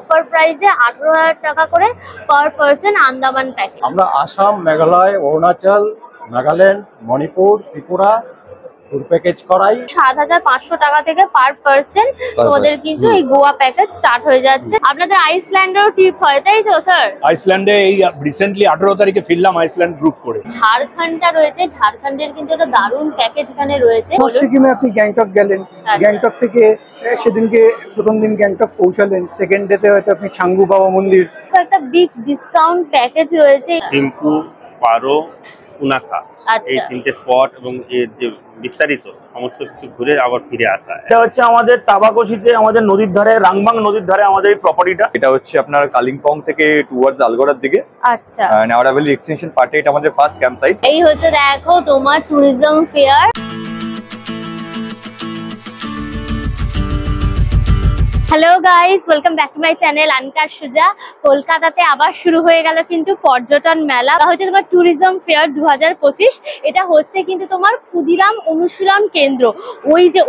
Offer প্রাইসে 18,000 টাকা করে পার পারসন আন্দামান প্যাকেজ। আমরা আসাম, মেঘালয়, অরুণাচল, নাগাল্যান্ড, মণিপুর, ত্রিপুরা ট্যুর প্যাকেজ করাই। 7,500 টাকা থেকে পার পারসন তোমাদের কিন্তু এই গোয়া প্যাকেজ স্টার্ট হয়ে যাচ্ছে। আপনাদের আইসল্যান্ডেরও ট্রিপ হয়, তাই তো স্যার? আইসল্যান্ডে এই রিসেন্টলি 18 তারিখে ফিরলাম আইসল্যান্ড গ্রুপ করে। ঝাড়খণ্ডটা রয়েছে, ঝাড়খণ্ডের কিন্তু একটা দারুণ প্যাকেজ এখানে রয়েছে। সিকিমে আপনি গ্যাংটক গেলেন, গ্যাংটক থেকে সেদিনকে প্রথম দিন গ্যাংটক পৌঁছালেন, সেকেন্ড ডেতে হয়তো আপনি ছাঙ্গু বাবা মন্দির। একটা বিগ ডিসকাউন্ট প্যাকেজ রয়েছে। টিম্পু, পারো, কুনাখা এই তিনটে স্পট এবং এর যে বিস্তারিত সমস্ত কিছু ঘুরে আবার ফিরে আসা। এটা হচ্ছে আমাদের তাবাকশিতে, আমাদের নদীর ধারে, রাংবাং নদীর ধারে আমাদের এই প্রপার্টিটা। এটা হচ্ছে আপনার কালিম্পং থেকে টুয়ার্ডস আলগোড়ার দিকে। আচ্ছা, নেওয়ারা ভ্যালি এক্সটেনশন পার্টে এটা আমাদের ফার্স্ট ক্যাম্প সাইট। এই হচ্ছে দেখো তোমার tourism fair. Hello guys, welcome back to my channel আনকার সুজা। কলকাতাতে আবার শুরু হয়ে গেল কিন্তু পর্যটন মেলা, হচ্ছে তোমার ট্যুরিজম ফেয়ার 2025। এটা হচ্ছে কিন্তু তোমার ক্ষুদিরাম অনুশীলন কেন্দ্র।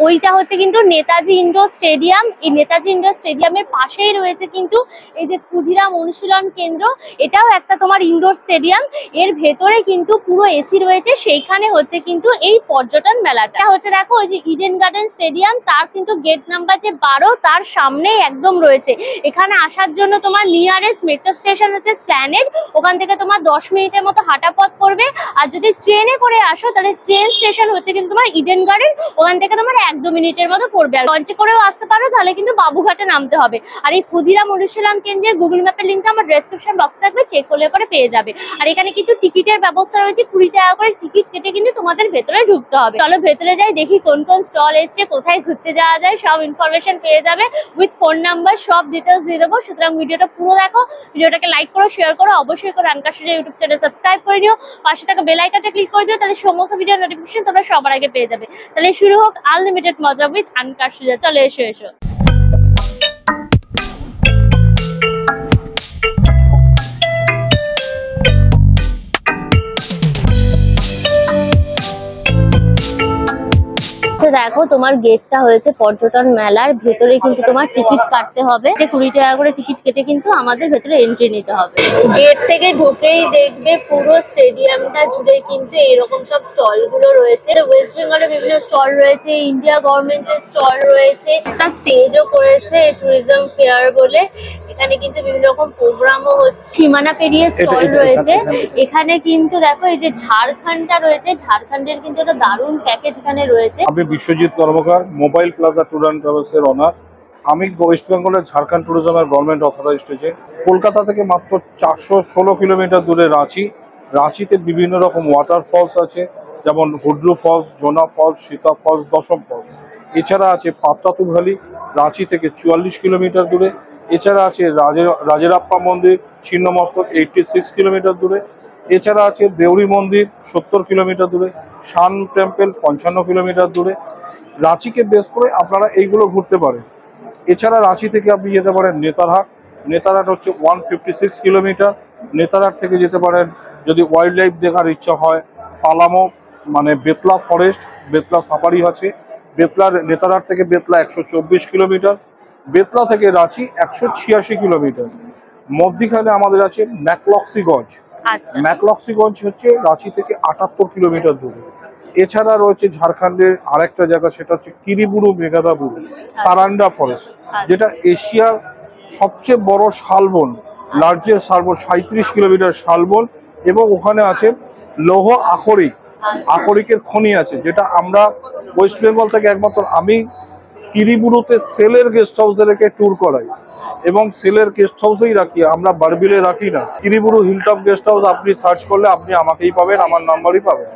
ওইটা হচ্ছে কিন্তু নেতাজি ইন্ডোর স্টেডিয়াম। এই নেতাজি ইন্ডোর স্টেডিয়ামের পাশেই রয়েছে কিন্তু এই যে ক্ষুদিরাম অনুশীলন কেন্দ্র। এটাও একটা তোমার ইন্ডোর স্টেডিয়াম। এর ভেতরে কিন্তু পুরো এসি রয়েছে। সেইখানে হচ্ছে কিন্তু এই পর্যটন মেলাটা হচ্ছে। দেখো ওই যে ইডেন গার্ডেন স্টেডিয়াম, তার কিন্তু গেট নাম্বার যে 12, তার সামনেই একদম রয়েছে। এখানে আসার জন্য তোমার নিয়ারেস্ট মেট্রো স্টেশন হচ্ছে স্প্ল্যানেড। ওখান থেকে তোমার 10 মিনিটের মতো হাঁটা পথ পড়বে। আর যদি ট্রেনে করে আসো তাহলে ট্রেন স্টেশন হচ্ছে কিন্তু তোমার ইডেন গার্ডেন। ওখান থেকে তোমার 1-2 মিনিটের মতো পড়বে। আর লঞ্চে করেও আসতে পারো, তাহলে কিন্তু বাবুঘাটে নামতে হবে। আর এই ক্ষুদিরাম অনুশীলন কেন্দ্রের গুগল ম্যাপের লিঙ্কটা আমার ডেসক্রিপশন বক্সে থাকবে, চেক করলে পরে পেয়ে যাবে। আর এখানে কিন্তু টিকিটের ব্যবস্থা রয়েছে। 20 টাকা করে টিকিট কেটে কিন্তু তোমাদের ভেতরে ঢুকতে হবে। চলো ভেতরে যাই, দেখি কোন কোন স্টল এসছে, কোথায় ঘুরতে যাওয়া যায়, সব ইনফরমেশন পেয়ে যাবে উইথ ফোন নাম্বার, সব ডিটেলস দিয়ে দেবো। সুতরাং ভিডিওটা পুরো দেখো, ভিডিওটাকে লাইক করো, শেয়ার করো, অবশ্যই করে আনকার সুজা ইউটিউব চ্যানেল সাবস্ক্রাইব করে নিও, পাশে থাকা বেল আইকনটা ক্লিক করে দিও, তাহলে সমস্ত ভিডিও নোটিফিকেশন তোমরা সবার আগে পেয়ে যাবে। তাহলে শুরু হোক আনলিমিটেড মজা উইথ আনকার সুজা। চলো এসো। দেখো তোমার গেটটা হয়েছে পর্যটন মেলার ভেতরে, কিন্তু তোমার টিকিট কাটতে হবে। 20 টাকা করে টিকিট কেটে কিন্তু আমাদের ভেতরে এন্ট্রি নিতে হবে। গেট থেকে ঢুকেই দেখবে পুরো স্টেডিয়ামটা জুড়ে কিন্তু এইরকম সব স্টল গুলো রয়েছে। ওয়েস্ট বেঙ্গলের বিভিন্ন স্টল রয়েছে, ইন্ডিয়া গভর্নমেন্টের স্টল রয়েছে, একটা স্টেজও করেছে ট্যুরিজম ফেয়ার বলে। এখানে কিন্তু বিভিন্ন রকম প্রোগ্রামও হচ্ছে। সীমানা পেরিয়ে স্টল রয়েছে। এখানে কিন্তু দেখো এই যে ঝাড়খণ্ডটা রয়েছে, ঝাড়খণ্ডের কিন্তু একটা দারুণ প্যাকেজ এখানে রয়েছে। আমি Biswajit Karmakar, mobile plaza tour and travels এর ওনার। আমি ওয়েস্ট বেঙ্গলের ঝাড়খণ্ড ট্যুরিজমের গভর্নমেন্ট অথরাইজড এজেন্ট। কলকাতা থেকে মাত্র 416 কিলোমিটার দূরে রাঁচিতে বিভিন্ন রকম ওয়াটারফলস আছে, যেমন হুড্রু ফলস, জোনা ফলস, সীতা ফলস, দশম ফলস। এছাড়া আছে পাত্রাতু ভ্যালি, রাঁচি থেকে 44 কিলোমিটার দূরে। এছাড়া আছে রাজেরাপ্পা মন্দির, ছিন্নমস্তক 86 কিলোমিটার দূরে। এছাড়া আছে দেউরি মন্দির 70 কিলোমিটার দূরে, শান টেম্পল 55 কিলোমিটার দূরে। রাঁচিকে বেস করে আপনারা এইগুলো ঘুরতে পারেন। এছাড়া রাঁচি থেকে আপনি যেতে পারেন নেতারহাট হচ্ছে 156 কিলোমিটার। নেতারহাট থেকে যেতে পারেন যদি ওয়াইল্ড লাইফ দেখার ইচ্ছা হয়, পালামো মানে বেতলা ফরেস্ট, বেতলা সাফারি আছে। নেতারহাট থেকে বেতলা 124 কিলোমিটার। বেতলা থেকে রাঁচি 186 কিলোমিটার। মধ্যিখানে আমাদের আছে ম্যাকলক্সিগঞ্জ। ম্যাকলক্সিগঞ্জ হচ্ছে রাঁচি থেকে 78 কিলোমিটার দূরে। এছাড়া রয়েছে ঝাড়খণ্ডের আরেকটা জায়গা, সেটা হচ্ছে কিরিবুরু মেঘাদাবুরু সারান্ডা ফরেস্ট, যেটা এশিয়ার সবচেয়ে বড় শালবন, লার্জেস্ট শালবন, 37 কিলোমিটার শালবন। এবং ওখানে আছে লৌহ আকরিকের খনি আছে, যেটা আমরা ওয়েস্ট বেঙ্গল থেকে একমাত্র আমি কিরিবুরুতে সেলের গেস্ট হাউসে রেখে ট্যুর করাই এবং সেলের গেস্ট হাউসেই রাখি, আমরা বারবিলে রাখি না। কিরিবুরু হিলটপ গেস্ট হাউস আপনি সার্চ করলে আপনি আমাকেই পাবেন, আমার নাম্বারই পাবেন।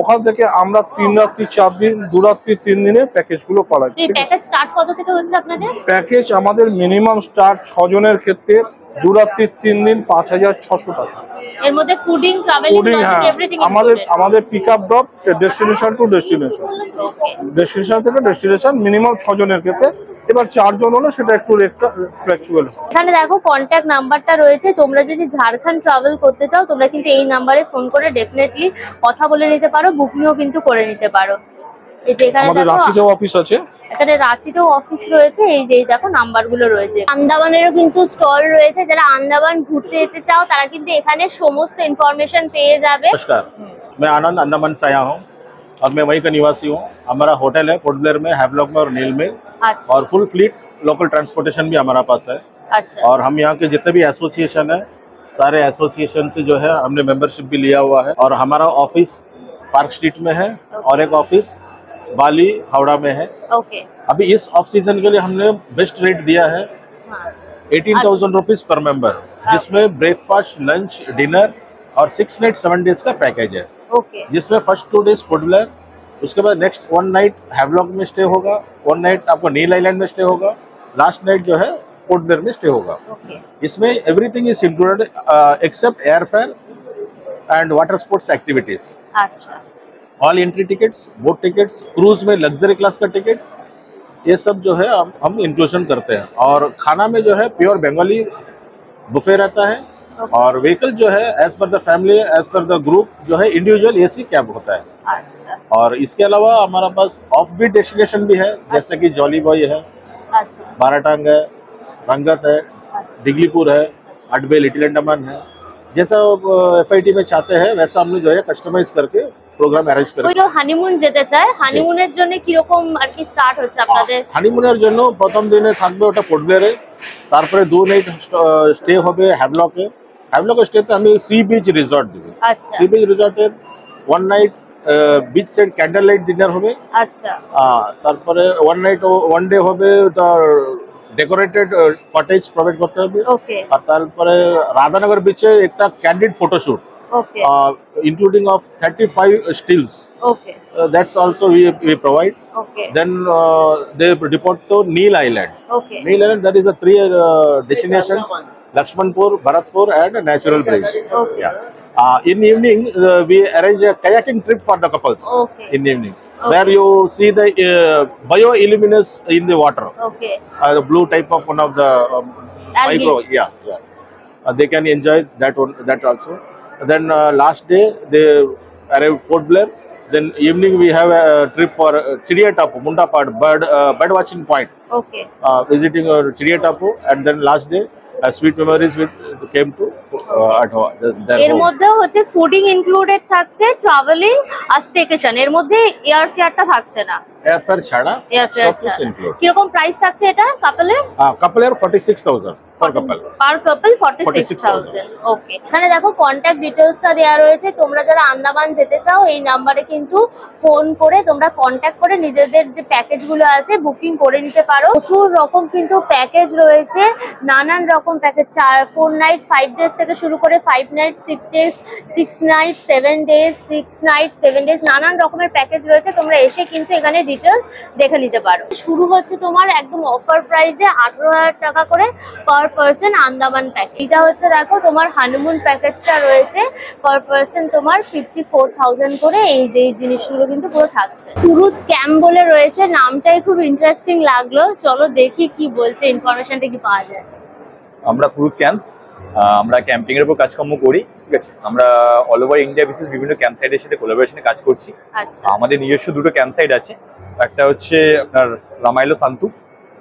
ওখান থেকে আমরা 3 রাত্রি 4 দিন, 2 রাত্রি 3 দিনের প্যাকেজগুলো করাই। প্যাকেজ স্টার্ট কত থেকে হচ্ছে আপনাদের? প্যাকেজ আমাদের মিনিমাম স্টার্ট 6 জনের ক্ষেত্রে 2 রাত্রি 3 দিন 5,600 টাকা। এর মধ্যে ফুডিং, ট্রাভেলিং, লজিং এভরিথিং আমাদের pickup drop, destination to destination, destination থেকে ডেস্টিনেশন, মিনিমাম 6 জনের ক্ষেত্রে। এবার 4 জন হলে সেটা একটু রেটটা ফ্লেক্সিবল। এখানে দেখো কন্ট্যাক্ট নাম্বারটা রয়েছে। তোমরা যদি ঝাড়খণ্ড ট্রাভেল করতে চাও, তোমরা কিন্তু এই নাম্বারে ফোন করে ডেফিনেটলি কথা বলে নিতে পারো, বুকিংও কিন্তু করে নিতে পারো। এই যে এখানে আমাদের রাঁচিতেও অফিস আছে। এখানে রাঁচিতেও অফিস রয়েছে, এই যে দেখো নাম্বারগুলো রয়েছে। আন্দামানেরও কিন্তু স্টল রয়েছে, যারা আন্দামান ঘুরতে যেতে চাও তারা কিন্তু এখানে সমস্ত ইনফরমেশন পেয়ে যাবে। नमस्कार, मैं आनंद अंडमान से आया हूँ और मैं वहीं का निवासी हूँ। हमारा होटल है पोर्ट ब्लेयर में, हैवलॉक में और नील में। अच्छा और फुल फ्लीट लोकल ट्रांसपोर्टेशन भी हमारा पास है। अच्छा और हम यहाँ के जितने भी एसोसिएशन है, सारे एसोसिएशन से जो है हमने मेंबरशिप भी लिया हुआ है। और हमारा ऑफिस पार्क स्ट्रीट में है और एक ऑफिस बाली हावड़ा में है। ओके अभी इस ऑफ सीजन के लिए हमने बेस्ट रेट दिया है 18,000 रुपीज पर मेंबर, जिसमें ब्रेकफास्ट, लंच, डिनर और 6 नाइट 7 डेज का पैकेज है। ओके जिसमें फर्स्ट 2 डेज पोर्ट ब्लेयर, उसके बाद नेक्स्ट 1 नाइट हैवलॉक में स्टे होगा, 1 नाइट आपको नील आइलैंड में स्टे होगा, लास्ट नाइट जो है पोर्ट ब्लेयर में स्टे होगा। ओके इसमें everything is included except air fare and water sports activities. अच्छा all entry tickets, boat tickets, cruise में लग्जरी क्लास का टिकट्स, ये सब जो है हम इंक्लूजन करते हैं। और खाना में जो है प्योर बंगाली बुफे रहता है। और व्हीकल जो है as per the family, as per the group जो है इंडिविजुअल एसी कैब होता है। अच्छा और इसके अलावा हमारा पास ऑफ बीट डेस्टिनेशन भी है, जैसे कि जॉली बॉय है, अच्छा बाराटांग है, रंगत है, डिगलीपुर है, अडबे, लिटिल अंडमान है। जैसा एफआईटी में चाहते हैं वैसा हम लोग जो है कस्टमाइज करके प्रोग्राम अरेंज ওই करेंगे। কেউ হানিমুন যেতে চায়, হানিমুনের জন্য কিরকম আর কি স্টার্ট হচ্ছে আপনাদের? হানিমুনের জন্য প্রথম দিনে থাকবে ওটা পোর্ট ব্লেয়ারে, তারপরে 2 নাইট স্টে হবে হ্যাভলকে। হ্যাভলকে স্টেতে আমি সি বিচ রিসর্ট দেবো। আচ্ছা সি বিচ রিসর্টের 1 night beach side candle light dinner হবে। আচ্ছা তারপরে 1 নাইট 1 ডে হবে ওটা ডেকোরেটেড কটেজ প্রোভাইড করতে হবে। ওকে আর তারপরে রাধানগর বিচে একটা candid photoshoot okay including of 35 stills. Okay That's also we provide. Okay Then they depart to Neil Island. Okay Neil Island, that is the 3 destinations: Lakshmanpur, Bharatpur, and a natural bridge. Okay. Yeah. In evening, we arrange a kayaking trip for the couples. Okay. In evening, where you see the bioluminescence in the water, okay the blue type of one of the Algae. micro. Yeah. They can enjoy that one, that also. Then last day they arrive Port Blair. Then evening we have a trip for Chiriyatapu, Mundapad bird watching point. Okay Visiting Chiriyatapu, and then last day sweet memories with came to at their এর home. মধ্যে হচ্ছে fooding included থাকছে, travelling আর staycation, এর মধ্যে air ফেয়ারটা থাকছে না। Airfare chada, airfare सब कुछ include. কিরকম প্রাইস থাকছে এটা কাপলের? Couple air 46,000 per couple. পার কাপল 46,000। ওকে এখানে দেখো কন্ট্যাক্ট ডিটেইলসটা দেওয়া রয়েছে। তোমরা যারা আন্দামান যেতে চাও এই নাম্বারে কিন্তু ফোন করে তোমরা কন্ট্যাক্ট করে নিজেদের যে প্যাকেজগুলো আছে বুকিং করে নিতে পারো। প্রচুর রকম কিন্তু প্যাকেজ রয়েছে, নানান রকম প্যাকেজ, 4 নাইট 5 ডেজ থেকে শুরু করে 5 night 6 days, 6 night 7 days, 6 night 7 days, নানান রকমের প্যাকেজ রয়েছে। তোমরা এসে কিন্তু এখানে ডিটেইলস দেখে নিতে পারো। শুরু হচ্ছে তোমার একদম অফার প্রাইসে 18,000 টাকা করে পার পারসন আন্দামান প্যাকেজ। এটা হচ্ছে দেখো তোমার হানিমুন প্যাকেজটা রয়েছে, পার পারসন তোমার 54,000 করে। এই যে এই জিনিসগুলো কিন্তু পুরো থাকছে। সুরুত ক্যাম্প বলে রয়েছে, নামটাই খুব ইন্টারেস্টিং লাগলো। চলো দেখি কি বলছে, ইনফরমেশনটা কি পাওয়া যায়। আমরা ফুরুত ক্যাম্পস, আমরা ক্যাম্পিং এর উপর কাজকর্ম করি। ঠিক আছে, আমরা অল ওভার ইন্ডিয়া বিশেষ বিভিন্ন ক্যাম্প সাইটের সাথে কোলাবোরেশনে কাজ করছি। আচ্ছা আমাদের নিজস্ব 2টো ক্যাম্প সাইট আছে। একটা হচ্ছে আপনার রামাইলো সান্তু,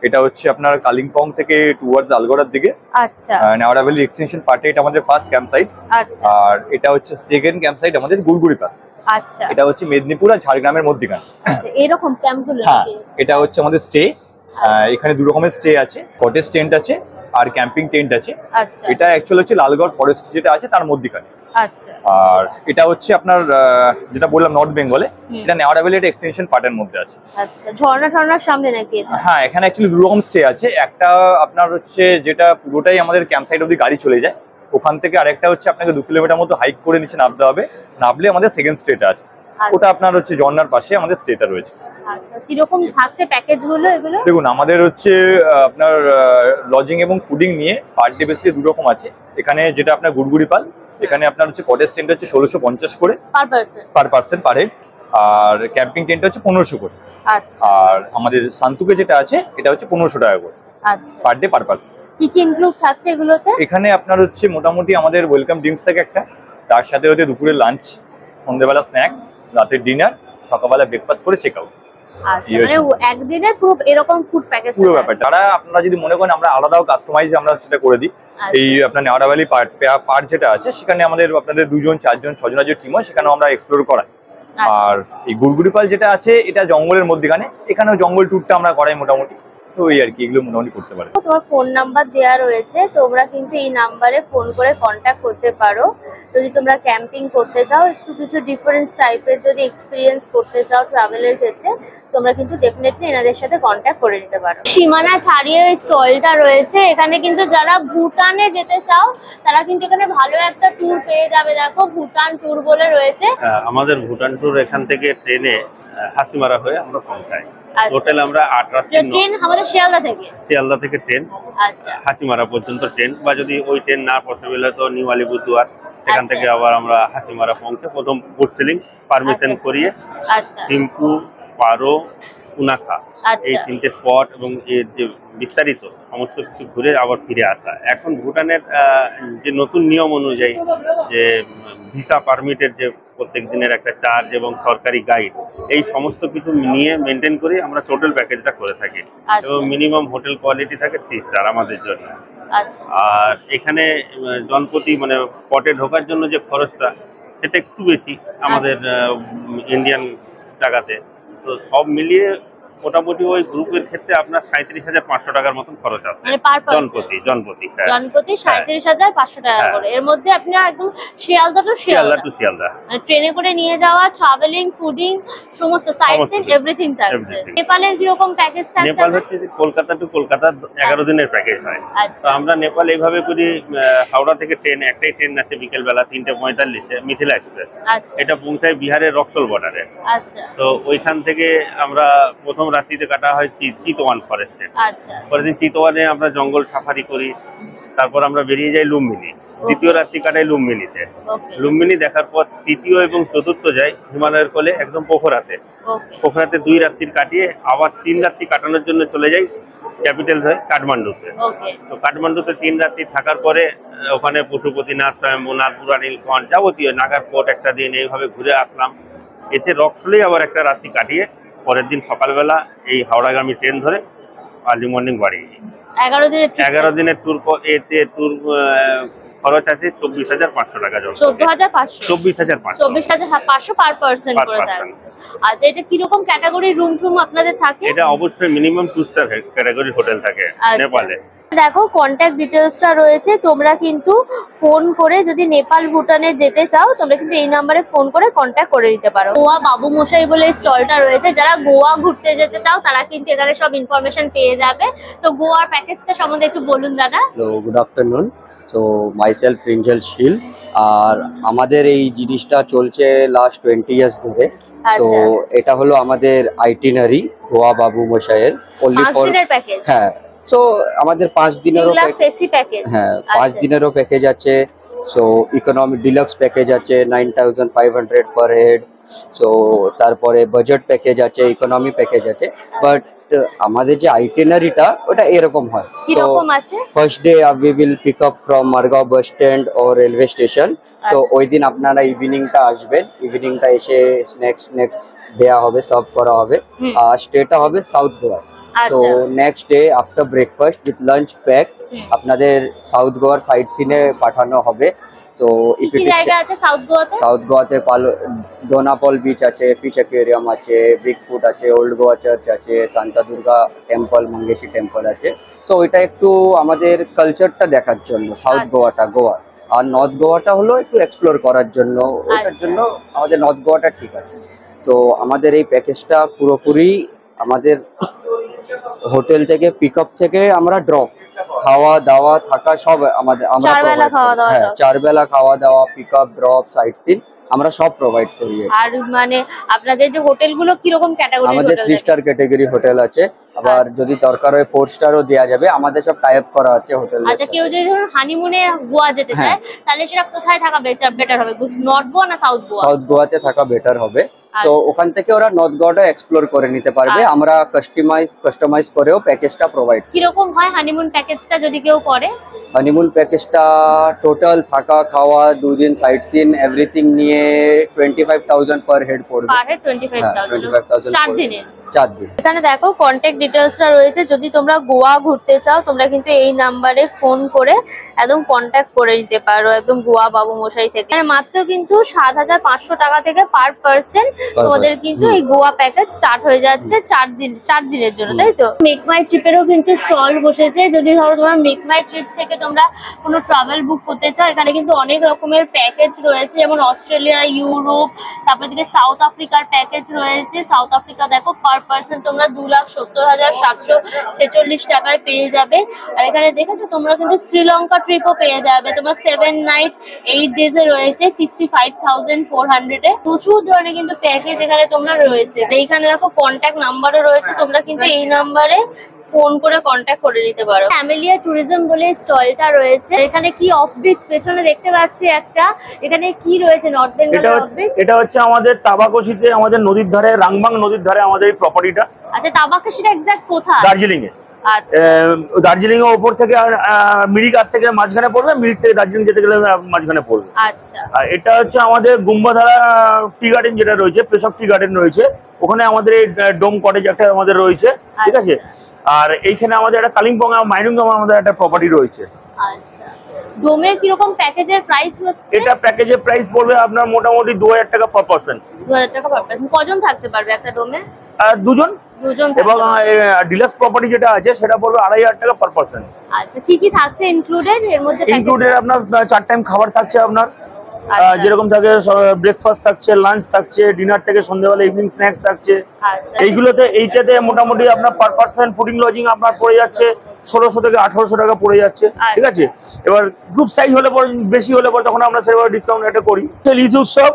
এটা হচ্ছে আপনার কালিম্পং থেকে টুয়ার্ডস আলগোড়ার দিকে, আচ্ছা নেওয়ারা ভ্যালি এক্সটেনশন পার্টে এটা আমাদের ফার্স্ট ক্যাম্প সাইট। আচ্ছা আর এটা হচ্ছে সেকেন্ড ক্যাম্প সাইট আমাদের গুড়গুড়িপা, আচ্ছা এটা হচ্ছে মেদিনীপুর আর ঝাড়গ্রামের মধ্যিখানে। আচ্ছা এরকম ক্যাম্পগুলো হ্যাঁ, নাকি? এটা হচ্ছে আমাদের স্টে। এখানে 2 রকমের স্টে আছে, কটেজ টেন্ট আছে আর ক্যাম্পিং টেন্ট আছে। আচ্ছা এটা অ্যাকচুয়ালি হচ্ছে লালগড় ফরেস্ট যেটা আছে তার মধ্যিখানে। আচ্ছা আর এটা হচ্ছে আপনার যেটা বললাম নর্থ বেঙ্গলে, এটা নেওয়ারা ভ্যালি এক্সটেনশন পার্টের মধ্যে আছে। আচ্ছা ঝর্ণা টর্নার সামনে নাকি এটা? হ্যাঁ, এখানে অ্যাকচুয়ালি 2 রকম স্টে আছে। একটা আপনার হচ্ছে যেটা পুরোটাই আমাদের ক্যাম্প সাইট অবধি গাড়ি চলে যায় ওখান থেকে, আরেকটা হচ্ছে আপনাকে 2 কিলোমিটার মতো হাইক করে নিচে নামতে হবে। নামলে আমাদের সেকেন্ড স্টেটা আছে, ওটা আপনার হচ্ছে ঝর্ণার পাশে আমাদের স্টেটা রয়েছে। আচ্ছা কিরকম থাকছে প্যাকেজগুলো এগুলো? দেখুন, আমাদের হচ্ছে আপনার লজিং এবং ফুডিং নিয়ে পার ডে বেসিসে 2 রকম আছে। এখানে যেটা আপনার গুড়গুড়িপাল, এখানে আপনার হচ্ছে কটেজ টেন্ট হচ্ছে 1650 করে পার পারসন পার হেড, আর ক্যাম্পিং টেন্ট হচ্ছে 1500 করে। আচ্ছা আর আমাদের শান্তুকে যেটা আছে এটা হচ্ছে 1500 টাকা করে আচ্ছা পার ডে পার পারসন। কি কি ইনক্লুড থাকছে এগুলোতে? এখানে আপনার হচ্ছে মোটামুটি আমাদের ওয়েলকাম ড্রিঙ্কস থাকে একটা, তার সাথে হচ্ছে দুপুরে লাঞ্চ, সন্ধ্যেবেলা স্ন্যাক্স, রাতের ডিনার, সকালবেলা ব্রেকফাস্ট করে চেক আউট। আচ্ছা, মানে একদিনের পুরো এরকম ফুড প্যাকেজ পুরো ব্যাপার যারা আপনারা যদি মনে করেন আমরা আলাদাও কাস্টমাইজ আমরা সেটা করে দিই। এই আপনার নেওয়ারা ভ্যালি পার্ট যেটা আছে সেখানে আমাদের আপনাদের 2 জন 4 জন 6 জনের যে টিম হয় সেখানেও আমরা এক্সপ্লোর করাই। আর এই গুড়গুড়িপাল যেটা আছে এটা জঙ্গলের মধ্যখানে, এখানেও জঙ্গল ট্যুরটা আমরা করাই মোটামুটি। তো এই আর কি, এগুলো মোটামুটি করতে পারে। তোমার ফোন নাম্বার দেওয়া রয়েছে, তোমরা কিন্তু এই নাম্বারে ফোন করে কন্ট্যাক্ট করতে পারো যদি তোমরা ক্যাম্পিং করতে চাও, একটু কিছু ডিফারেন্স টাইপের যদি এক্সপিরিয়েন্স করতে চাও ট্রাভেলের ক্ষেত্রে, তোমরা কিন্তু ডেফিনেটলি এনাদের সাথে কন্ট্যাক্ট করে নিতে পারো। সীমানা ছাড়িয়ে স্টলটা রয়েছে, এখানে কিন্তু যারা ভুটানে যেতে চাও তারা কিন্তু এখানে ভালো একটা ট্যুর পেয়ে যাবে। দেখো ভুটান ট্যুর বলে রয়েছে। আমাদের ভুটান ট্যুর এখান থেকে ট্রেনে হাসিমারা হয়ে আমরা পৌঁছাই। টোটাল আমরা 8 রাত ট্রেন আমাদের শিয়ালদা থেকে ট্রেন, আচ্ছা, হাসিমারা পর্যন্ত ট্রেন, বা যদি ওই ট্রেন না পসিবল হয় তো নিউ আলিপুরদুয়ার, সেখান থেকে আবার আমরা হাসিমারা পৌঁছে প্রথম বোট সেলিং পারমিশন করিয়ে থিম্পু, পারো, কুনাখা এই 3টে স্পট এবং এর যে বিস্তারিত সমস্ত কিছু ঘুরে আবার ফিরে আসা। এখন ভুটানের যে নতুন নিয়ম অনুযায়ী যে ভিসা পারমিটের যে প্রত্যেক দিনের একটা চার্জ এবং সরকারি গাইড, এই সমস্ত কিছু নিয়ে মেনটেন করে আমরা টোটাল প্যাকেজটা করে থাকি। এবং মিনিমাম হোটেল কোয়ালিটি থাকে 3 স্টার আমাদের জন্য। আর এখানে জনপ্রতি মানে স্পটে ঢোকার জন্য যে খরচটা সেটা একটু বেশি আমাদের ইন্ডিয়ান টাকাতে। তো সব মিলিয়ে মোটামুটি ওই গ্রুপের ক্ষেত্রে আপনার 37,500 টাকার মতন খরচ আছে জনপ্রতি। 37,500 টাকা করে। এর মধ্যে আপনারা একদম শিয়ালদা টু শিয়ালদা মানে ট্রেনে করে নিয়ে যাওয়া, ট্রাভেলিং, ফুডিং, সমস্ত সাইট সিন এভরিথিং থাকছে। নেপালের কি রকম প্যাকেজ থাকছে? নেপাল হচ্ছে কলকাতা টু কলকাতা 11 দিনের প্যাকেজ হয়। তো আমরা নেপাল এইভাবে করি, হাওড়া থেকে ট্রেন, একটাই ট্রেন আছে বিকেল বেলা 3:45-এ, মিথিলা এক্সপ্রেস। এটা পৌঁছায় বিহারের রক্সল বর্ডারে। তো ওইখান থেকে আমরা প্রথম রাত্রিতে কাটা হয় চিতওয়ান ফরেস্টে। পরের দিন চিতওয়ানে আমরা জঙ্গল সাফারি করি, তারপর আমরা বেরিয়ে যাই লুম্বিনী। দ্বিতীয় রাত্রি কাটাই লুম্বিনীতে। লুম্বিনী দেখার পর তৃতীয় এবং চতুর্থ যাই হিমালয়ের কোলে একদম পোখরাতে। পোখরাতে 2 রাত্রি কাটিয়ে আবার 3 রাত্রি কাটানোর জন্য চলে যাই ক্যাপিটাল হয়ে কাঠমান্ডুতে। তো কাঠমান্ডুতে 3 রাত্রি থাকার পরে ওখানে পশুপতিনাথ, স্বয়ম্ভূনাথ, বুড়ানীলখণ্ড, যাবতীয় নাগারকোট একটা দিন এইভাবে ঘুরে আসলাম। এসে রক্সলেই আবার একটা রাত্রি কাটিয়ে পরের দিন সকালবেলা এই হাওড়াগামী ট্রেন ধরে আর্লি মর্নিং বাড়ি। 11 দিনের ট্যুর খরচ আছে 24,500 টাকা। 24,500 পার পারসন করে থাকছে। আচ্ছা, এটা কি রকম ক্যাটাগরি রুম আপনাদের থাকে? এটা অবশ্যই মিনিমাম 2 স্টার ক্যাটাগরি হোটেল থাকে নেপালে। দেখো কন্ট্যাক্ট ডিটেলসটা রয়েছে, তোমরা কিন্তু ফোন করে যদি নেপাল ভুটানে যেতে চাও তোমরা কিন্তু এই নাম্বারে ফোন করে কন্ট্যাক্ট করে দিতে পারো। গোয়া বাবু মশাই বলে স্টলটা রয়েছে, যারা গোয়া ঘুরতে যেতে চাও তারা কিন্তু এখানে সব ইনফরমেশন পেয়ে যাবে। তো গোয়ার প্যাকেজটা সম্বন্ধে একটু বলুন দাদা। Good afternoon. সো মাইসেলফ প্রিঞ্জল শীল, আর আমাদের এই জিনিসটা চলছে লাস্ট 20 ইয়ার্স ধরে। সো এটা হলো আমাদের আইটিনারি গোয়া বাবু মশাইয়ের অনলি ফর প্যাকেজ। হ্যাঁ, সো আমাদের 5 দিনেরও প্যাকেজ, হ্যাঁ 5 দিনেরও প্যাকেজ আছে। সো ইকোনমি ডিলাক্স প্যাকেজ আছে 9,500 পার হেড। সো তারপরে বাজেট প্যাকেজ আছে, ইকোনমি প্যাকেজ আছে। বাট আমাদের যে আইটিনারিটা ওটা এরকম হয়। কিরকম আছে? First day we will pick up from Margao bus stand ও রেলওয়ে স্টেশন। তো ওই দিন আপনারা ইভিনিংটা আসবেন, ইভিনিংটা এসে স্ন্যাক্স দেওয়া হবে, সার্ভ করা হবে। আর স্টেটা হবে south Goa. So next day after breakfast with lunch pack আপনাদের সাউথ গোয়ার সাইট সিনে পাঠানো হবে। তো সাউথ গোয়াতে ডোনাপল বিচ আছে, ফিশ অ্যাকুয়ারিয়াম আছে, বিগ ফুট আছে, ওল্ড গোয়া চার্চ আছে, সান্তা দুর্গা টেম্পল, মঙ্গেশী টেম্পল আছে। তো ওইটা একটু আমাদের কালচারটা দেখার জন্য সাউথ গোয়াটা গোয়া। আর নর্থ গোয়াটা হলো একটু এক্সপ্লোর করার জন্য, ওইটার জন্য আমাদের নর্থ গোয়াটা ঠিক আছে। তো আমাদের এই প্যাকেজটা পুরোপুরি আমাদের হোটেল থেকে পিক আপ থেকে আমরা ড্রপ, খাওয়া দাওয়া থাকা সব আমাদের, আমরা 4 বেলা খাওয়া দাওয়া, pick up, drop, sightseeing আমরা সব প্রোভাইড করি। আর মানে আপনাদের যে হোটেলগুলো কি রকম ক্যাটাগরি? আমাদের 3 স্টার ক্যাটাগরি হোটেল আছে, আবার যদি দরকার হয় 4 স্টারও দেওয়া যাবে। আমাদের সব টাই আপ করা আছে হোটেল। আচ্ছা, কেউ যদি ধরুন হানিমুনে গোয়া যেতে চায় তাহলে সেটা কোথায় থাকা বেটার হবে? নর্থ গোয়া না সাউথ গোয়া? সাউথ গোয়াতে থাকা বেটার হবে। তো ওখান থেকে ওরা নর্থ গোয়াটা এক্সপ্লোর করে নিতে পারবে। আমরা কাস্টমাইজ করেও প্যাকেজটা প্রোভাইড। কিরকম হয় হানিমুন প্যাকেজটা যদি কেউ করে? হানিমুন প্যাকেজটা টোটাল থাকা খাওয়া 2 দিন সাইট সিন এভরিথিং নিয়ে 25,000 পার হেড পড়বে। পার হেড 25,000 4 দিনে। 4 দিন। এখানে দেখো কন্ট্যাক্ট ডিটেইলসটা রয়েছে, যদি তোমরা গোয়া ঘুরতে চাও তোমরা কিন্তু এই নাম্বারে ফোন করে একদম কন্ট্যাক্ট করে নিতে পারো, একদম গোয়া বাবু মশাই থেকে। মানে মাত্র কিন্তু 7,500 টাকা থেকে পার পারসন তোমাদের কিন্তু এই গোয়া প্যাকেজ স্টার্ট হয়ে যাচ্ছে 4 দিনের জন্য, তাই তো? মেক মাই ট্রিপেরও কিন্তু স্টল বসেছে। যদি ধরো তোমরা মেক মাই ট্রিপ থেকে তোমরা কোনো ট্রাভেল বুক করতে চাও, এখানে কিন্তু অনেক রকমের প্যাকেজ রয়েছে, যেমন অস্ট্রেলিয়া, ইউরোপ, তারপর দিকে সাউথ আফ্রিকার প্যাকেজ রয়েছে। সাউথ আফ্রিকা দেখো পার পারসন তোমরা 2,70,746 টাকায় পেয়ে যাবে। আর এখানে দেখেছো তোমরা কিন্তু শ্রীলঙ্কা ট্রিপও পেয়ে যাবে, তোমার 7 নাইট 8 ডেজ এ রয়েছে 65,400 এ। প্রচুর ধরনের কিন্তু প্যাকেজ এখানে তোমরা রয়েছে। এইখানে দেখো কন্ট্যাক্ট নাম্বারও রয়েছে, তোমরা কিন্তু এই নাম্বারে ফোন করে কন্ট্যাক্ট করে নিতে পারো। ফ্যামিলিয়া ট্যুরিজম বলে স্টলটা রয়েছে। এখানে কি অফবিট পেছনে দেখতে পাচ্ছি একটা, এখানে কি রয়েছে? North Bengal offbeat. এটা হচ্ছে আমাদের তাবাকশিতে, আমাদের নদীর ধারে, রাংবাং নদীর ধারে আমাদের এই প্রপার্টিটা। আচ্ছা, তাবাকশিটা এক্সাক্ট কোথায়? দার্জিলিং এ। আচ্ছা, দার্জিলিং এর উপর থেকে মিরিক আসতে গেলে মাঝখানে পড়বে, মিরিক থেকে দার্জিলিং যেতে গেলে মাঝখানে পড়বে। আচ্ছা, আর এটা হচ্ছে আমাদের গুম্বাধারা টি গার্ডেন যেটা রয়েছে, পেশক টি গার্ডেন রয়েছে, ওখানে আমাদের এই ডোম কটেজ একটা আমাদের রয়েছে, ঠিক আছে। আর এইখানে আমাদের একটা কালিম্পং আর মাইনুঙ্গাম আমাদের একটা প্রপার্টি রয়েছে। আচ্ছা, ডোমের কি রকম প্যাকেজের প্রাইস হচ্ছে? এটা প্যাকেজের প্রাইস পড়বে আপনার মোটামুটি 2,000 টাকা পার পারসন। 2,000 টাকা পার পারসন। কজন থাকতে পারবে একটা ডোমে? দুজন। এবং ডিলাক্স প্রপার্টি যেটা আছে সেটা পড়বে 2,500 টাকা পার পারসন। আচ্ছা, কি কি থাকছে ইনক্লুডেড এর মধ্যে? ইনক্লুডেড আপনার 4 টাইম খাবার থাকছে আপনার, যেরকম থাকে ব্রেকফাস্ট থাকছে, লাঞ্চ থাকছে, ডিনার থেকে সন্ধ্যাবেলা ইভিনিং স্ন্যাক্স থাকছে। এইটাতে মোটামুটি আপনার পার পারসন ফুডিং লজিং আপনার পড়ে যাচ্ছে 1,600 থেকে 1,800 টাকা পড়ে যাচ্ছে, ঠিক আছে। এবার গ্রুপ সাইজ হলে পরে, বেশি হলে পরে তখন আমরা সেভাবে ডিসকাউন্ট একটা করি। লিজ উৎসব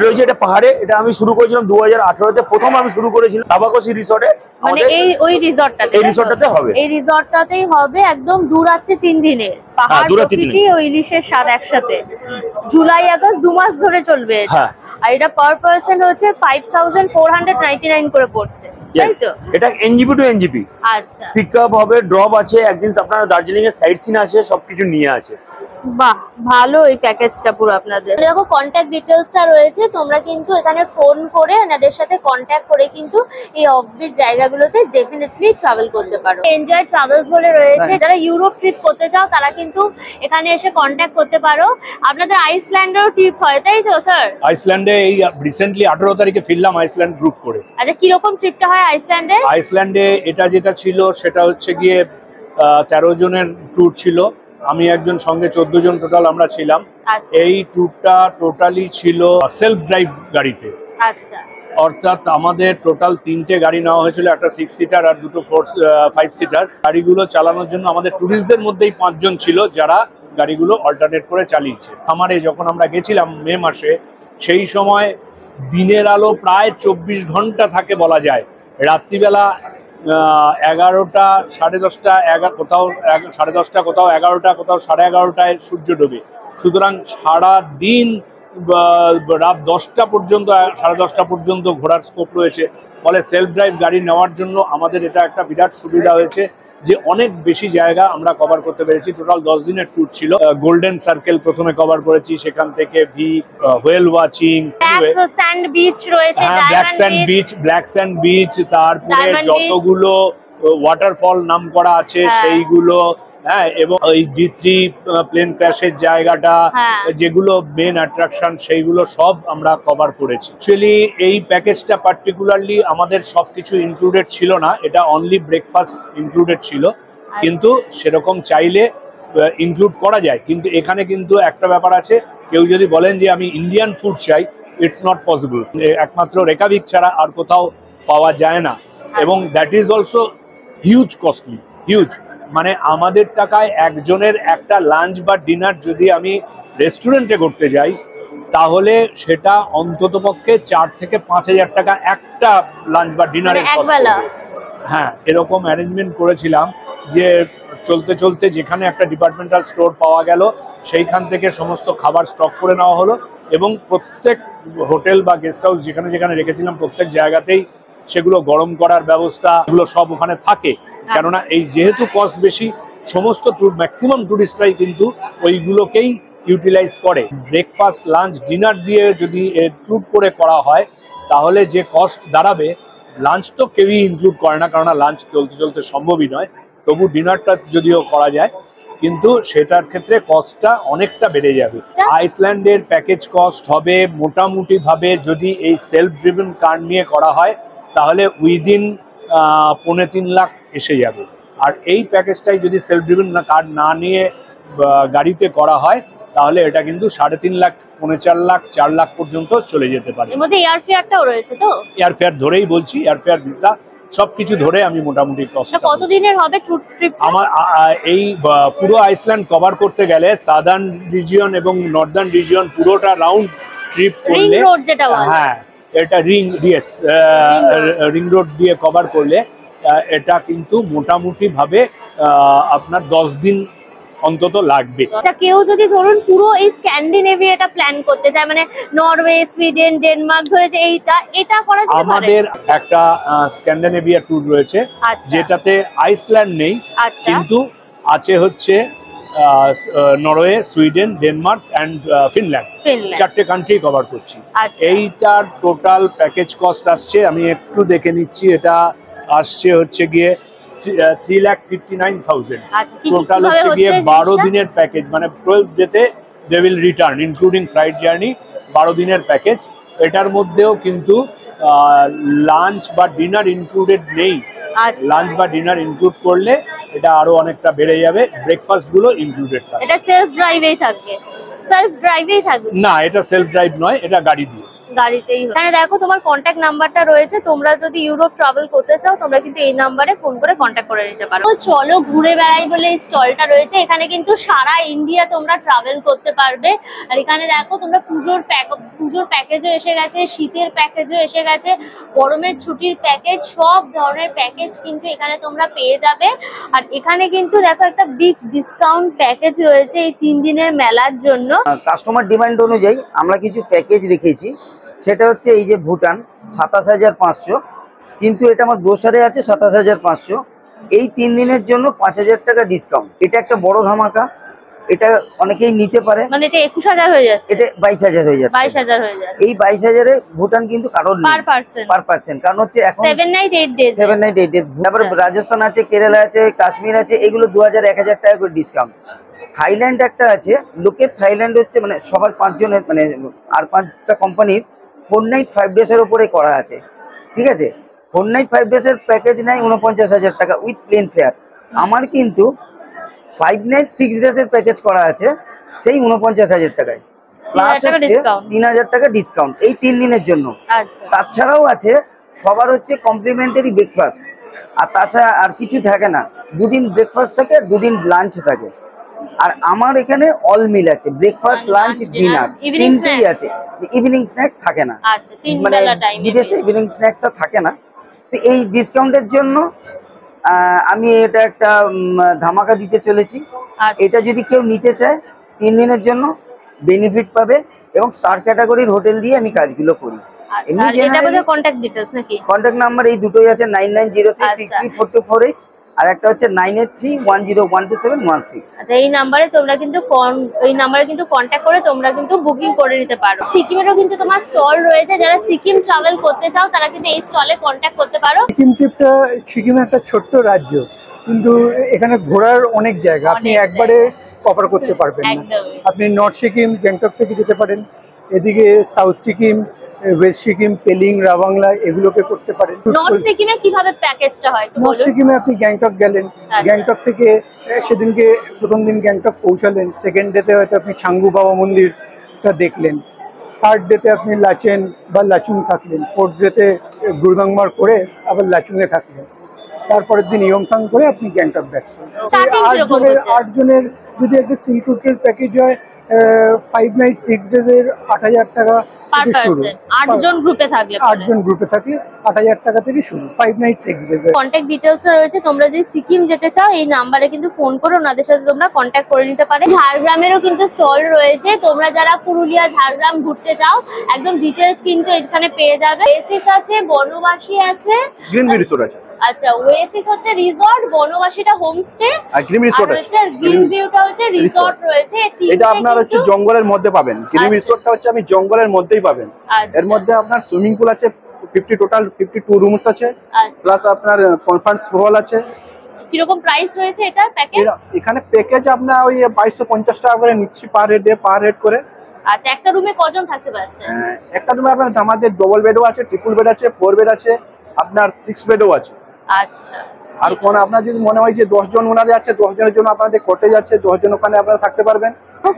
রয়েছে, এটা পাহাড়ে। এটা আমি শুরু করেছিলাম 2018-তে, প্রথম আমি শুরু করেছিলাম তাবাকশি রিসর্টে। মানে এই রিসর্টটাতে হবে, এই রিসর্টটাতেই হবে একদম 2 রাত্রি 3 দিনে। পাহাড়, প্রকৃতি ও ইলিশের স্বাদ একসাথে। জুলাই আগস্ট 2 মাস ধরে চলবে এটা। আর এটা পার পারসন হচ্ছে 5,499 করে পড়ছে, তাই তো? এটা এনজিপি টু এনজিপি। আচ্ছা, পিকআপ হবে, ড্রপ আছে, একদিন আপনার দার্জিলিং এর সাইট সিন আছে, সবকিছু নিয়ে আছে। বাহ, ভালো এই প্যাকেজটা পুরো আপনাদের। দেখো কন্ট্যাক্ট ডিটেইলসটা রয়েছে, তোমরা কিন্তু এখানে ফোন করে এনাদের সাথে কন্ট্যাক্ট করে কিন্তু এই অফবিট জায়গাগুলোতে ডেফিনেটলি ট্রাভেল করতে পারো। এনজয় ট্রাভেলস বলে রয়েছে, যারা ইউরোপ ট্রিপ করতে চাও তারা কিন্তু এখানে এসে কন্ট্যাক্ট করতে পারো। আপনাদের আইসল্যান্ডেরও ট্রিপ হয়, তাই তো স্যার? আইসল্যান্ডে এই রিসেন্টলি 18 তারিখে ফিরলাম আইসল্যান্ড গ্রুপ করে। আচ্ছা, কি রকম ট্রিপটা হয় আইসল্যান্ডে? আইসল্যান্ডে এটা যেটা ছিল সেটা হচ্ছে গিয়ে 13 জনের ট্যুর ছিল। আমি একজন, সঙ্গে 14 জন টোটাল আমরা ছিলাম। এই ট্যুরটা টোটালি ছিল সেলফ ড্রাইভ গাড়িতে। আচ্ছা, অর্থাৎ আমাদের টোটাল 3টে গাড়ি নেওয়া হয়েছিল, একটা 6 সিটার আর 2টো 5 সিটার। গাড়িগুলো চালানোর জন্য আমাদের ট্যুরিস্টদের মধ্যেই 5 জন ছিল যারা গাড়িগুলো অল্টারনেট করে চালিয়েছে। আমারে যখন আমরা গেছিলাম মে মাসে, সেই সময় দিনের আলো প্রায় 24 ঘন্টা থাকে বলা যায়। রাত্রিবেলা 11টা, 10:30, কোথাও 10:30, কোথাও 11টা, কোথাও 11:30টায় সূর্য ডোবে। সুতরাং সারা দিন রাত 10টা পর্যন্ত, 10:30টা পর্যন্ত ঘোরার স্কোপ রয়েছে। ফলে সেলফ ড্রাইভ গাড়ি নেওয়ার জন্য আমাদের এটা একটা বিরাট সুবিধা হয়েছে যে অনেক বেশি জায়গা আমরা কভার করতে পেরেছি। টোটাল 10 দিনের ট্যুর ছিল। গোল্ডেন সার্কেল প্রথমে কভার করেছি, সেখান থেকে হোয়েল ওয়াচিং, স্যান্ড বিচ রয়েছে, ব্ল্যাক স্যান্ড বিচ, তারপরে যতগুলো ওয়াটারফল নাম করা আছে সেইগুলো, হ্যাঁ, এবং ওই D3 প্লেন ক্র্যাশের জায়গাটা, যেগুলো মেন অ্যাট্রাকশন, সেইগুলো সব আমরা কভার করেছি। অ্যাকচুয়ালি এই প্যাকেজটা পার্টিকুলারলি আমাদের সবকিছু ইনক্লুডেড ছিল না, এটা অনলি ব্রেকফাস্ট ইনক্লুডেড ছিল। কিন্তু সেরকম চাইলে ইনক্লুড করা যায়। কিন্তু এখানে কিন্তু একটা ব্যাপার আছে, কেউ যদি বলেন যে আমি ইন্ডিয়ান ফুড চাই, ইটস নট পসিবল। একমাত্র রেকাভিক ছাড়া আর কোথাও পাওয়া যায় না। এবং that is also huge costly, huge. মানে আমাদের টাকায় একজনের একটা লাঞ্চ বা ডিনার যদি আমি রেস্টুরেন্টে করতে যাই, তাহলে সেটা অন্ততপক্ষে 4 থেকে 5,000 টাকা একটা লাঞ্চ বা ডিনারের কস্ট হবে। হ্যাঁ, এরকম অ্যারেঞ্জমেন্ট করেছিলাম যে চলতে চলতে যেখানে একটা ডিপার্টমেন্টাল স্টোর পাওয়া গেল, সেইখান থেকে সমস্ত খাবার স্টক করে নেওয়া হলো, এবং প্রত্যেক হোটেল বা গেস্ট হাউস যেখানে যেখানে রেখেছিলাম প্রত্যেক জায়গাতেই সেগুলো গরম করার ব্যবস্থা এগুলো সব ওখানে থাকে। কেননা এই যেহেতু কস্ট বেশি, সমস্ত ম্যাক্সিমাম টুরিস্টরাই কিন্তু ওইগুলোকেই ইউটিলাইজ করে। ব্রেকফাস্ট, লাঞ্চ, ডিনার দিয়ে যদি ইনক্লুড করে করা হয় তাহলে যে কস্ট দাঁড়াবে, লাঞ্চ তো কেউই ইনক্লুড করে না, কারণ লাঞ্চ চলতে চলতে সম্ভবই নয়, তবু ডিনারটা যদিও করা যায়, কিন্তু সেটার ক্ষেত্রে কস্টটা অনেকটা বেড়ে যাবে। আইসল্যান্ডের প্যাকেজ কস্ট হবে মোটামুটি ভাবে, যদি এই সেলফ ড্রিভেন কার নিয়ে করা হয় তাহলে উইদিন 3.5 লাখ এসে যাবে। আর এই প্যাকেজটাই যদি সেলফ ড্রিভেন কার না নিয়ে গাড়িতে করা হয় তাহলে এটা কিন্তু 3.5 লাখ, 4.5 লাখ, 4 লাখ পর্যন্ত চলে যেতে পারে। এর মধ্যে এয়ার ফেয়ারটাও রয়েছে তো? এয়ার ফেয়ার ধরেই বলছি, এয়ার ফেয়ার, ভিসা সবকিছু ধরে আমি মোটামুটি কস্ট। কতদিনের হবে ট্রিপ? আমার এই পুরো আইসল্যান্ড কভার করতে গেলে সাদার্ন রিজিয়ন এবং নর্দার্ন রিজিয়ন পুরোটা রাউন্ড ট্রিপ করলে, হ্যাঁ এটা রিং রোড দিয়ে কভার করলে এটা কিন্তু মোটামুটি ভাবে আপনার 10 দিন অন্তত লাগবে। আচ্ছা, কেউ যদি ধরুন পুরো এই স্ক্যান্ডিনেভিয়াটা প্ল্যান করতে চায়, মানে নরওয়ে, সুইডেন, ডেনমার্ক ধরে যে এটা করা যেতে পারে? আমাদের একটা স্ক্যান্ডিনেভিয়া ট্যুর রয়েছে, যেটাতে আইসল্যান্ড নেই, কিন্তু আছে হচ্ছে Norway, Sweden, Denmark and Finland, 4টে কান্ট্রি কভার করছি। এইটার টোটাল প্যাকেজ কস্ট আসছে, আমি একটু দেখে নিচ্ছি, এটা আসছে হচ্ছে গিয়ে 3,59,000। টোটাল হচ্ছে গিয়ে 12 দিনের প্যাকেজ, মানে 12 ডেতে they will return including flight journey, 12 দিনের প্যাকেজ। এটার মধ্যেও কিন্তু লাঞ্চ বা ডিনার ইনক্লুডেড নেই। লাঞ্চ বা ডিনার ইনক্লুড করলে এটা আরো অনেকটা বেড়ে যাবে। ব্রেকফাস্ট গুলো ইনক্লুডেড থাকবে। এটা সেলফ ড্রাইভেই থাকবে? সেলফ ড্রাইভেই থাকবে না, এটা সেলফ ড্রাইভ নয়, এটা গাড়ি দিয়ে। গাড়িতেই। এখানে দেখো তোমার কন্ট্যাক্ট নাম্বারটা রয়েছে, তোমরা যদি ইউরোপ ট্রাভেল করতে চাও তোমরা কিন্তু এই নাম্বারে ফোন করে কন্ট্যাক্ট করে নিতে পারো। চলো ঘুরে বেড়াই বলে এই স্টলটা রয়েছে, এখানে কিন্তু সারা ইন্ডিয়া তোমরা ট্রাভেল করতে পারবে। আর এখানে দেখো তোমরা পুজোর প্যাকেজও এসে গেছে, শীতের প্যাকেজও এসে গেছে, গরমের ছুটির প্যাকেজ, সব ধরনের প্যাকেজ কিন্তু এখানে তোমরা পেয়ে যাবে। আর এখানে কিন্তু দেখো একটা বিগ ডিসকাউন্ট প্যাকেজ রয়েছে এই 3 দিনের মেলার জন্য। কাস্টমার ডিমান্ড অনুযায়ী আমরা কিছু প্যাকেজ রেখেছি, সেটা হচ্ছে এই যে ভুটান 27,500, কিন্তু এটা আমার ব্রোশারে আছে 27,500। এই 3 দিনের জন্য 5,000 টাকা ডিসকাউন্ট। এটা একটা বড় ধামাকা, এটা অনেকেই নিতে পারে। মানে এটা 21,000 হয়ে যাচ্ছে, এটা 22,000 হয়ে যাচ্ছে। 22,000 হয়ে যাচ্ছে। এই 22,000-এ ভুটান কিন্তু কারোর নেই পার পার্সন, কারণ হচ্ছে এখন 7 নাইট 8 ডেজ। তারপরে রাজস্থান আছে, কেরালা আছে, কাশ্মীর আছে, এগুলো 2,000 1,000 টাকা করে ডিসকাউন্ট। থাইল্যান্ড একটা আছে, লোকের থাইল্যান্ড হচ্ছে মানে সবার 5 জনের, মানে আর 5টা কোম্পানির 4 নাইট 5 ডেজের উপরে করা আছে, ঠিক আছে। 4 নাইট 5 ডেজের প্যাকেজ নেয় 49,000 টাকা উইথ প্লেন ফেয়ার। আমার কিন্তু 5 নাইট 6 ডেজের প্যাকেজ করা আছে সেই 49,000 টাকায়, প্লাস হচ্ছে 3,000 টাকা ডিসকাউন্ট এই 3 দিনের জন্য। তাছাড়াও আছে সবার হচ্ছে কমপ্লিমেন্টারি ব্রেকফাস্ট, আর তাছাড়া আর কিছু থাকে না। 2 দিন ব্রেকফাস্ট থাকে, 2 দিন লাঞ্চ থাকে। আর আমার এখানে অল মিল আছে, ব্রেকফাস্ট, লাঞ্চ, ডিনার, তিনটেই আছে। ইভিনিং স্ন্যাক্স থাকে না, মানে বিদেশে ইভিনিং স্ন্যাক্সটা থাকে না। তো এই ডিসকাউন্টের জন্য আমি এটা একটা ধামাকা দিতে চলেছি। এটা যদি কেউ নিতে চায় 3 দিনের জন্য বেনিফিট পাবে, এবং স্টার ক্যাটাগরির হোটেল দিয়ে আমি কাজগুলো করি। কন্ট্যাক্ট নাম্বার এই দুটোই আছে, 9903634248, আর একটা হচ্ছে 9831012716। আচ্ছা, এই নাম্বারে তোমরা কিন্তু কন্ট্যাক্ট করে তোমরা কিন্তু বুকিং করে নিতে পারো। সিকিমেরও কিন্তু তোমার স্টল রয়েছে, যারা সিকিম ট্রাভেল করতে চাও তারা কিন্তু এই স্টলে কন্ট্যাক্ট করতে পারো। সিকিম একটা ছোট্ট রাজ্য, কিন্তু এখানে ঘোরার অনেক জায়গা, আপনি একবারে কভার করতে পারবেন না। আপনি নর্থ সিকিম গ্যাংটক থেকে যেতে পারেন, এদিকে সাউথ সিকিম, ওয়েস্ট সিকিম, পেলিং, রাবাংলা এগুলোকে করতে পারেন। নর্থ সিকিমে কিভাবে প্যাকেজটা হয়? নর্থ সিকিমে আপনি গ্যাংটক গেলেন, গ্যাংটক থেকে সেদিনকে প্রথম দিন গ্যাংটক পৌঁছালেন, সেকেন্ড ডেতে হয়তো আপনি ছাঙ্গু বাবা মন্দিরটা দেখলেন, থার্ড ডেতে আপনি লাচেন বা লাচুং থাকলেন, ফোর্থ ডেতে গুরুদাংমার করে আবার লাচুংয়ে থাকলেন, তারপরের দিন ইয়ংথাং করে আপনি গ্যাংটক ব্যাক করেন। 8 জনের যদি একটা সিলকুকের প্যাকেজ হয় 5 নাইট 6 ডেজ এর 8000 টাকা থেকে শুরু। 8 জন গ্রুপে থাকলে 8 জন গ্রুপে থাকলে 8000 টাকা থেকে শুরু 5 নাইট 6 ডেজ এর। কন্টাক্ট ডিটেইলস রয়েছে, তোমরা যদি সিকিম যেতে চাও এই নাম্বারে কিন্তু ফোন করো, ওনাদের সাথে তোমরা কন্টাক্ট করে নিতে পারো। ঝাড়গ্রামেরও কিন্তু স্টল রয়েছে, তোমরা যারা পুরুলিয়া ঝাড়গ্রাম ঘুরতে চাও একদম ডিটেইলস কিন্তু এখানে পেয়ে যাবে। ওয়েসিস আছে, বনবাসী আছে, গ্রিনভিউ রিসোর্ট আছে। আচ্ছা, ওয়েসিস হচ্ছে রিসর্ট, বনবাসীটা হোমস্টে, আর গ্রিন রিসোর্ট হচ্ছে গ্রিন ভিউটা হচ্ছে রিসর্ট রয়েছে। এটা আপনার হচ্ছে জঙ্গলের মধ্যে পাবেন। গ্রিন রিসোর্টটা হচ্ছে আমি জঙ্গলের মধ্যেই পাবেন। এর মধ্যে আপনার সুইমিং পুল আছে, 50 টোটাল 52 রুমস আছে, প্লাস আপনার কনফারেন্স হল আছে। কিরকম প্রাইস রয়েছে এটা প্যাকেজ? এখানে প্যাকেজ আপনার ওই 2250 টাকা করে নিচ্ছি পার হেড করে। আচ্ছা, একটা রুমে কজন থাকতে পারছে? একটা রুমে আপনার আমাদের ডবল বেডও আছে, ট্রিপল বেড আছে, 4 বেড আছে, আপনার 6 বেডও আছে। আচ্ছা, আর কোন আপনার যদি মনে হয় যে 10 জন ওনারে আছে, 10 জনের জন্য আপনাদের কটেজ আছে, 10 জন ওখানে আপনারা থাকতে পারবেন।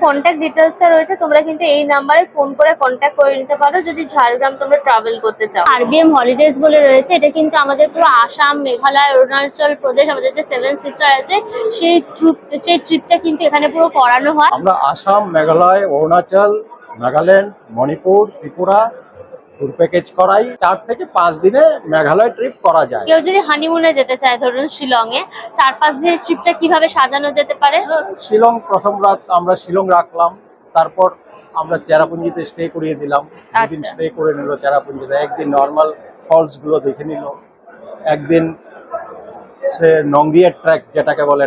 কন্ট্যাক্ট ডিটেইলসটা রয়েছে, তোমরা কিন্তু এই নাম্বারে ফোন করে কন্ট্যাক্ট করে নিতে পারো যদি ঝাড়গ্রাম তোমরা ট্রাভেল করতে চাও। আরবিএম হলিডেজ বলে রয়েছে, এটা কিন্তু আমাদের পুরো আসাম, মেঘালয়, অরুণাচল প্রদেশ, আমাদের যে 7 সিস্টার আছে সেই ট্রিপটা কিন্তু এখানে পুরো করানো হয়। আমরা আসাম, মেঘালয়, অরুণাচল, নাগাল্যান্ড, মণিপুর, ত্রিপুরা ট্যুর প্যাকেজ করাই। 4 থেকে 5 দিনে মেঘালয় ট্রিপ করা যায়। কেউ যদি হানিমুনে যেতে চায় ধরুন শিলংয়ে, 4-5 দিনের ট্রিপটা কিভাবে সাজানো যেতে পারে? শিলং প্রথম রাত আমরা শিলং রাখলাম, তারপর আমরা চেরাপুঞ্জিতে স্টে করিয়ে দিলাম। দুদিন স্টে করে নিল চেরাপুঞ্জিতে, একদিন নর্মাল ফলস গুলো দেখে নিল, একদিন সে নংরিয়া ট্র্যাক যেটাকে বলে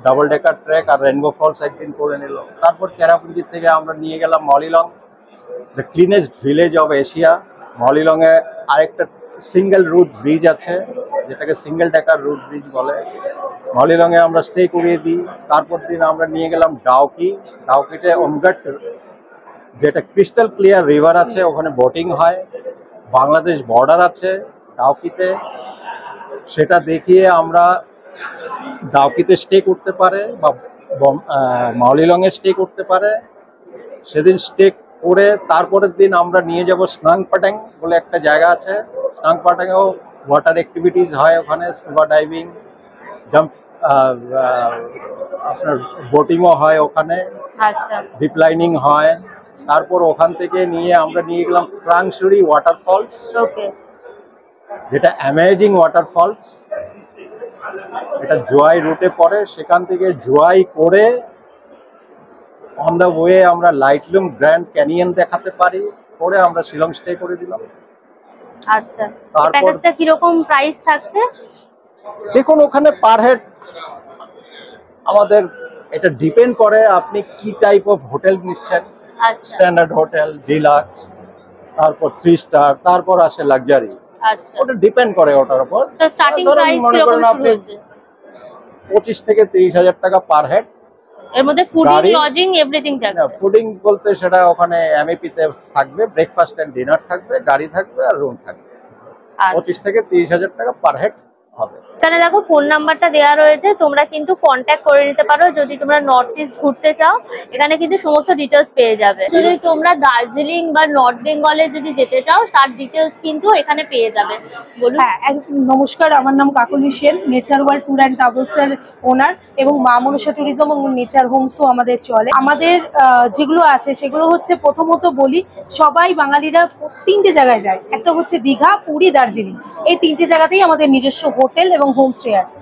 ডাবল ডেকার ট্র্যাক আর রেনবো ফলস একদিন করে নিল। তারপর চেরাপুঞ্জি থেকে আমরা নিয়ে গেলাম Mawlynnong, the cleanest village of Asia. মলিলংয়ে আরেকটা সিঙ্গেল রুট ব্রিজ আছে, যেটাকে সিঙ্গেল ডেকার রুট ব্রিজ বলে। মলিলংয়ে আমরা স্টে করিয়ে দিই। তারপর দিন আমরা নিয়ে গেলাম ডাউকিতে ওমগট, যেটা ক্রিস্টাল ক্লিয়ার রিভার আছে, ওখানে বোটিং হয়। বাংলাদেশ বর্ডার আছে ডাউকিতে, সেটা দেখিয়ে আমরা ডাউকিতে স্টে করতে পারে বা মলিলংয়ে স্টে করতে পারে। সেদিন স্টে করে তারপরের দিন আমরা নিয়ে যাব স্নাংপাটাং বলে একটা জায়গা আছে। স্নাংপাটাংয়েও ওয়াটার অ্যাক্টিভিটিস হয়, ওখানে স্কুবা ডাইভিং, জাম্প, আপনার বোটিংও হয় ওখানে, জিপ লাইনিং হয়। তারপর ওখান থেকে আমরা নিয়ে গেলাম ক্রাংশুরি ওয়াটারফলস, যেটা অ্যামেজিং ওয়াটারফলস। এটা জোয়াই রুটে পড়ে, সেখান থেকে জোয়াই করে অন দ্য ওয়ে আমরা লাইটলুম গ্র্যান্ড ক্যানিয়ন দেখাতে পারি, করে আমরা শিলং স্টে করে দিলাম। আচ্ছা, প্যাকেজটা কি রকম প্রাইস থাকছে? দেখুন, ওখানে পার হেড আমাদের এটা ডিপেন্ড করে আপনি কি টাইপ অফ হোটেল নিচ্ছেন। স্ট্যান্ডার্ড হোটেল, ডিলাক্স, তারপর 3 স্টার, তারপর আসে লাক্সারি। আচ্ছা, ওটা ডিপেন্ড করে ওটার উপর। তো স্টার্টিং প্রাইস কি রকম শুরু হচ্ছে? 25 থেকে 30,000 টাকা পার হেড। এর মধ্যে ফুডিং, লজিং, এভরিথিং থাকবে। ফুডিং বলতে সেটা ওখানে এমএপি তে থাকবে, ব্রেকফাস্ট এন্ড ডিনার থাকবে, গাড়ি থাকবে আর রুম থাকবে। 25 থেকে 30,000 টাকা পার হেড হবে। এখানে দেখো ফোন নাম্বারটা দেওয়া রয়েছে, তোমরা কিন্তু কন্ট্যাক্ট করে নিতে পারো যদি তোমরা নর্থ ইস্ট ঘুরতে চাও। এখানে কিন্তু সমস্ত ডিটেলস পেয়ে যাবে। যদি তোমরা দার্জিলিং বা নর্থ বেঙ্গলে যদি যেতে চাও তার ডিটেলস কিন্তু এখানে পেয়ে যাবে। বলুন। হ্যাঁ, নমস্কার, আমার নাম Kakoli Sen, nature world tour and travels এর ওনার, এবং মা মনসা ট্যুরিজম এবং নেচার হোমসও আমাদের চলে। আমাদের যেগুলো আছে সেগুলো হচ্ছে, প্রথমত বলি, সবাই বাঙালিরা 3টে জায়গায় যায়। একটা হচ্ছে দীঘা, পুরী, দার্জিলিং। এই 3টে জায়গাতেই আমাদের নিজস্ব হোটেল এবং হোমস্টে আছে।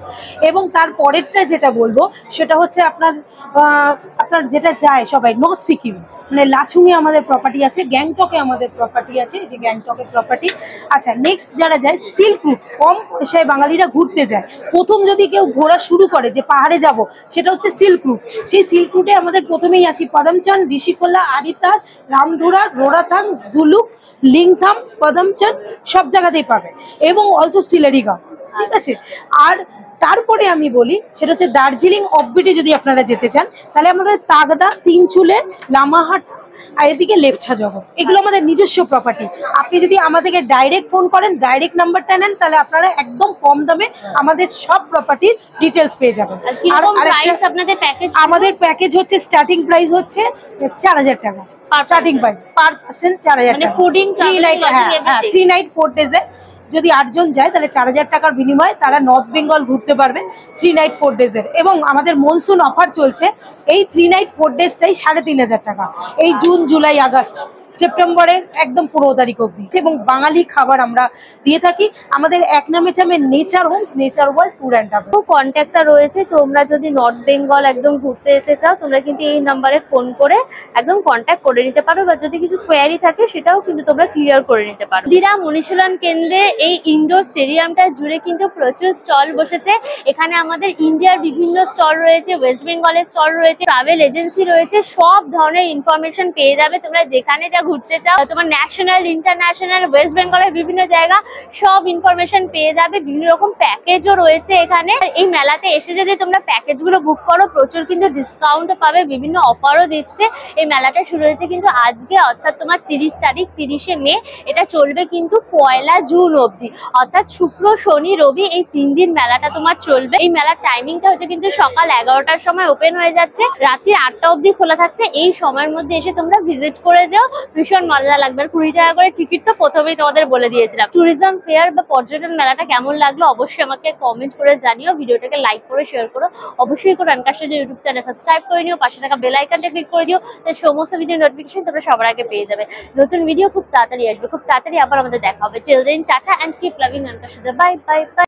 এবং তার পরেরটা যেটা বলবো সেটা হচ্ছে আপনার যেটা যায় সবাই, নর্থ সিকিম, মানে লাচুংয়ে আমাদের প্রপার্টি আছে, গ্যাংটকে আমাদের প্রপার্টি আছে, যে গ্যাংটকের প্রপার্টি। আচ্ছা, নেক্সট যারা যায় সিল্ক রুট, কম পয়সায় বাঙালিরা ঘুরতে যায়। প্রথম যদি কেউ ঘোরা শুরু করে যে পাহাড়ে যাব, সেটা হচ্ছে সিল্ক রুট। সেই সিল্ক রুটে আমাদের প্রথমেই আছি পদমচান, ঋষিকোলা, আরিতার, রামধুরা, রোরাথাং, জুলুক, লিংথাম, পদমচান, সব জায়গাতেই পাবে, এবং অলসো সিলেরিগাঁও। ঠিক আছে। আর তারপরে আমি বলি সেটা হচ্ছে দার্জিলিং অফবিটে যদি আপনারা যেতে চান, তাহলে আমাদের তাগদা, তিনচুলে, লামাহাটা আর এদিকে লেপছা জগৎ, এগুলো আমাদের নিজস্ব প্রপার্টি। আপনি যদি আমাদেরকে ডাইরেক্ট ফোন করেন, ডাইরেক্ট নাম্বারটা নেন, তাহলে আপনারা একদম কম দামে আমাদের সব প্রপার্টির ডিটেলস পেয়ে যাবেন। আর আমাদের প্যাকেজ হচ্ছে, স্টার্টিং প্রাইস হচ্ছে 4000 টাকা স্টার্টিং প্রাইস, পার পার্সন 4000 টাকা। 3 নাইট 4 ডেজে যদি 8 জন যায় তাহলে 4000 টাকার বিনিময়ে তারা নর্থ বেঙ্গল ঘুরতে পারবে 3 নাইট 4 ডেজের। এবং আমাদের মনসুন অফার চলছে, এই 3 নাইট 4 ডেজটাই 3500 টাকা, এই জুন জুলাই আগস্ট সেপ্টেম্বরের একদম 15 তারিখ অবধি। এবং বাঙালি খাবার আমরা দিয়ে থাকি। আমাদের এক নামে চামে nature homes, nature world tour and travel কন্ট্যাক্টটা রয়েছে। তোমরা যদি নর্থ বেঙ্গল একদম ঘুরতে যেতে চাও তোমরা কিন্তু এই নাম্বারে ফোন করে একদম কন্ট্যাক্ট করে নিতে পারো, বা যদি কিছু কোয়ারি থাকে সেটাও কিন্তু তোমরা ক্লিয়ার করে নিতে পারো। ক্ষুদিরাম অনুশীলন কেন্দ্রে এই ইনডোর স্টেডিয়ামটা জুড়ে কিন্তু প্রচুর স্টল বসেছে। এখানে আমাদের ইন্ডিয়ার বিভিন্ন স্টল রয়েছে, ওয়েস্ট বেঙ্গলের স্টল রয়েছে, ট্রাভেল এজেন্সি রয়েছে, সব ধরনের ইনফরমেশন পেয়ে যাবে তোমরা যেখানে যা ঘুরতে চাও। তোমার ন্যাশনাল, ইন্টারন্যাশনাল, ওয়েস্ট বেঙ্গলের বিভিন্ন জায়গা সব ইনফরমেশন পেয়ে যাবে। বিভিন্ন রকম প্যাকেজও রয়েছে এখানে। এই মেলাতে এসে যদি তোমরা প্যাকেজগুলো বুক করো প্রচুর কিন্তু ডিসকাউন্ট পাবে, বিভিন্ন অফারও দিচ্ছে। এই মেলাটা শুরু হয়েছে কিন্তু আজকে, অর্থাৎ তোমার 30 তারিখ, 30শে মে। এটা চলবে কিন্তু 1 জুন অবধি, অর্থাৎ শুক্র, শনি, রবি এই 3 দিন মেলাটা তোমার চলবে। এই মেলার টাইমিংটা হচ্ছে কিন্তু সকাল 11টার সময় ওপেন হয়ে যাচ্ছে, রাত্রি 8টা অবধি খোলা থাকছে। এই সময়ের মধ্যে এসে তোমরা ভিজিট করে যাও, ভীষণ মজা লাগবে। 20 টাকা করে টিকিট তো প্রথমেই তোমাদের বলে দিয়েছিলাম। ট্যুরিজম ফেয়ার বা পর্যটন মেলাটা কেমন লাগলো অবশ্যই আমাকে কমেন্ট করে জানিও, ভিডিওটাকে লাইক করে শেয়ার করো। অবশ্যই করে আনকার সুজা ইউটিউব চ্যানেল সাবস্ক্রাইব করে নিও, পাশে থাকা বেল আইকনটা ক্লিক করে দিও, তাহলে সমস্ত ভিডিও নোটিফিকেশন তোমরা সবার আগে পেয়ে যাবে। নতুন ভিডিও খুব তাড়াতাড়ি আসবে, খুব তাড়াতাড়ি আবার আমাদের দেখা হবে। Till then tata and keep loving আনকার সুজা। Bye bye by.